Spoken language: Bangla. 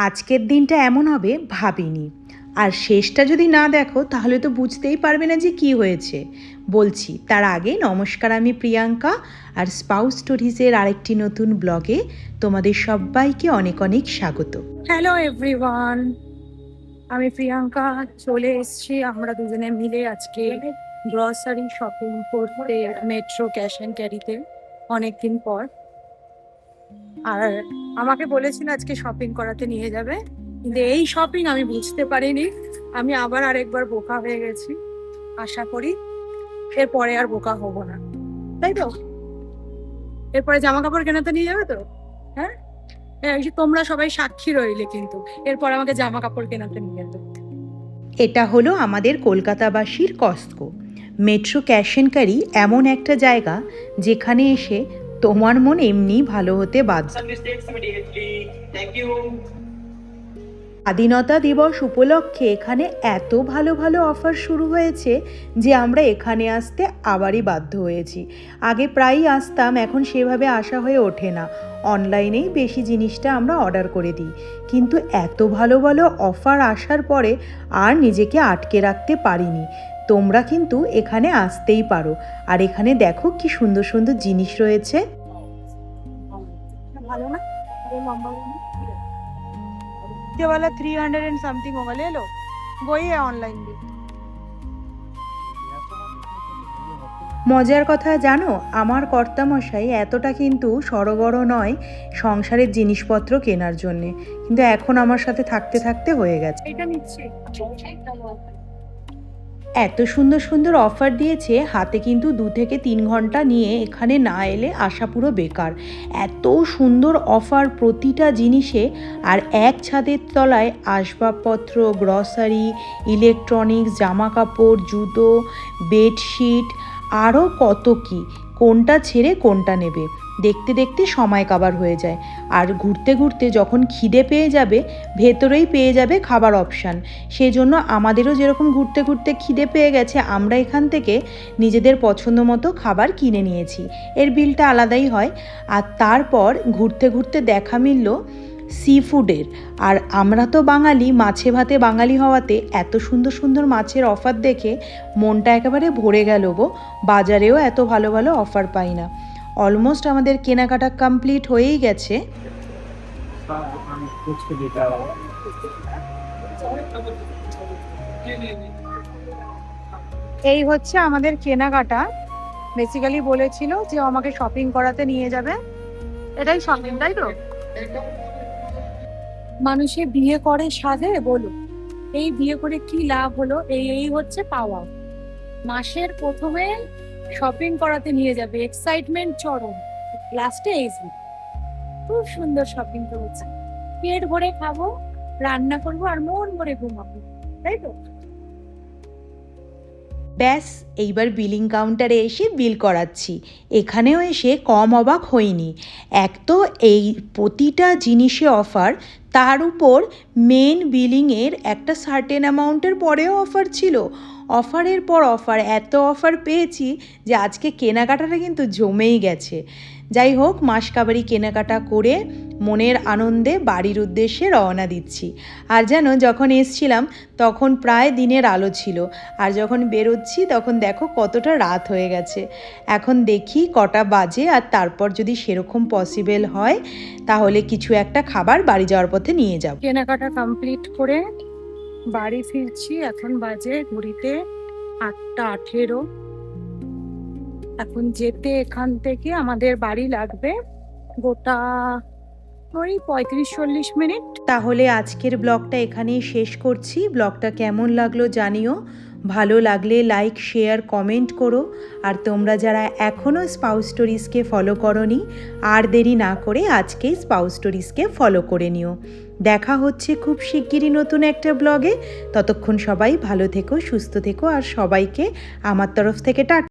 আজকের দিনটা এমন হবে ভাবিনি। আর শেষটা যদি না দেখো তাহলে তো বুঝতেই পারবে না যে কি হয়েছে। বলছি তার আগে নমস্কার, আমি প্রিয়াঙ্কা, আর স্পাউস স্টোরিজের আরেকটি নতুন ব্লগে তোমাদের সবাইকে অনেক অনেক স্বাগত। হ্যালো এভরিওয়ান, আমি প্রিয়াঙ্কা চলে এসেছি। আমরা দুজনে মিলে আজকে গ্রসারি শপিং করতে মেট্রো ক্যাশ অ্যান্ড ক্যারিতে অনেকদিন পর। আর আমাকে বলেছিল আজকে শপিং করাতে নিয়ে যাবে, কিন্তু এই শপিং আমি বুঝতে পারিনি। আমি আবার আরেকবার বোকা হয়ে গেছি। আশা করি এরপরে আর বোকা হব না, তাই তো? এরপরে জামা কাপড় কেনাতে নিয়ে যাবে তো? হ্যাঁ, এই যে তোমরা সবাই সাক্ষী রইলে, কিন্তু এরপর আমাকে জামা কাপড় কেনাতে নিয়ে যাবে। এটা হলো আমাদের কলকাতাবাসীর Costco. Metro Cash and Carry এমন একটা জায়গা যেখানে এসে তোমার মন এমনি ভালো হতে বাধ্য। স্বাধীনতা দিবস উপলক্ষে এখানে এত ভালো ভালো অফার শুরু হয়েছে যে আমরা এখানে আসতে আবারই বাধ্য হয়েছি। আগে প্রায়ই আসতাম, এখন সেভাবে আসা হয়ে ওঠে না। অনলাইনেই বেশি জিনিসটা আমরা অর্ডার করে দিই, কিন্তু এত ভালো ভালো অফার আসার পরে আর নিজেকে আটকে রাখতে পারিনি। তোমরা কিন্তু এখানে আসতেই পারো। আর এখানে দেখো কি সুন্দর সুন্দর জিনিস রয়েছে। ভালো না? ये वाला 300 एंड समथिंग होगा, ले लो। वही है ऑनलाइन भी। মজার কথা জানো, আমার কর্তামশাই এতটা কিন্তু সড়গড় নয় সংসারের জিনিসপত্র কেনার জন্যে, কিন্তু এখন আমার সাথে থাকতে থাকতে হয়ে গেছে। এটা নিচ্ছি। এত সুন্দর সুন্দর অফার দিয়েছে, হাতে কিন্তু 2 থেকে 3 ঘন্টা নিয়ে এখানে না এলে আসা পুরো বেকার। এত সুন্দর অফার প্রতিটা জিনিসে। আর এক ছাদের তলায় আসবাবপত্র, গ্রসারি, ইলেকট্রনিক্স, জামা কাপড়, জুতো, বেডশিট, আরও কত কি। কোনটা ছেড়ে কোনটা নেবে দেখতে দেখতে সময় কাবার হয়ে যায়। আর ঘুরতে ঘুরতে যখন খিদে পেয়ে যাবে, ভেতরেই পেয়ে যাবে খাবার অপশান। সেই জন্য আমাদেরও যেরকম ঘুরতে ঘুরতে খিদে পেয়ে গেছে, আমরা এখান থেকে নিজেদের পছন্দ মতো খাবার কিনে নিয়েছি। এর বিলটা আলাদাই হয়। আর তারপর ঘুরতে ঘুরতে দেখা মিলল সি ফুডের। আর আমরা তো বাঙালি, মাছে ভাতে বাঙালি হওয়াতে এত সুন্দর সুন্দর মাছের অফার দেখে মনটা একেবারে ভরে গেল গো। বাজারেও এত ভালো ভালো অফার পাই না। অলমোস্ট আমাদের কেনাকাটা কমপ্লিট হয়েই গেছে। এই হচ্ছে আমাদের কেনাকাটা। বেসিক্যালি বলেছিল যে আমাকে শপিং করাতে নিয়ে যাবে। এটাই শপিং, তাই তো? মানুষে বিয়ে করে সাধে, বলো এই বিয়ে করে কি লাভ হলো? এই হচ্ছে পাওয়া। মাসের প্রথমে শপিং করাতে নিয়ে যাবে, এক্সাইটমেন্ট চরম। লাস্টে এই খুব সুন্দর শপিং করেছে। পেট ভরে খাবো, রান্না করবো, আর মন ভরে ঘুমাবো, তাই তো? ব্যাস, এইবার বিলিং কাউন্টারে এসে বিল করাচ্ছি। এখানেও এসে কম অবাক হইনি। এক তো এই প্রতিটা জিনিসে অফার, তার উপর মেন বিলিংয়ের একটা সার্টেন অ্যামাউন্টের পরেও অফার ছিল। অফারের পর অফার, এত অফার পেয়েছি যে আজকে কেনাকাটাটা কিন্তু জমেই গেছে। যাই হোক, মাসকাবারি কেনাকাটা করে মনের আনন্দে বাড়ির উদ্দেশ্যে রওনা দিচ্ছি। আর যেন যখন এসছিলাম তখন প্রায় দিনের আলো ছিল, আর যখন বেরোচ্ছি তখন দেখো কতটা রাত হয়ে গেছে। এখন দেখি কটা বাজে, আর তারপর যদি সেরকম পসিবল হয় তাহলে কিছু একটা খাবার বাড়ি যাওয়ার পথে নিয়ে যাব। কেনাকাটা কমপ্লিট করে বাড়ি ফিরছি। এখন বাজে ঘড়িতে 8:18। এখন যেতে এখান থেকে আমাদের বাড়ি লাগবে গোটা ওই 35-40 মিনিট। তাহলে আজকের ব্লগটা এখানেই শেষ করছি। ব্লগটা কেমন লাগলো জানিও। ভালো লাগলে লাইক, শেয়ার, কমেন্ট করো। আর তোমরা যারা এখনও স্পাউস স্টোরিজকে ফলো করোনি, আর দেরি না করে আজকেই স্পাউস স্টোরিজকে ফলো করে নিও। দেখা হচ্ছে খুব শিগগিরই নতুন একটা ব্লগে। ততক্ষণ সবাই ভালো থেকো, সুস্থ থেকো, আর সবাইকে আমার তরফ থেকে টাটা।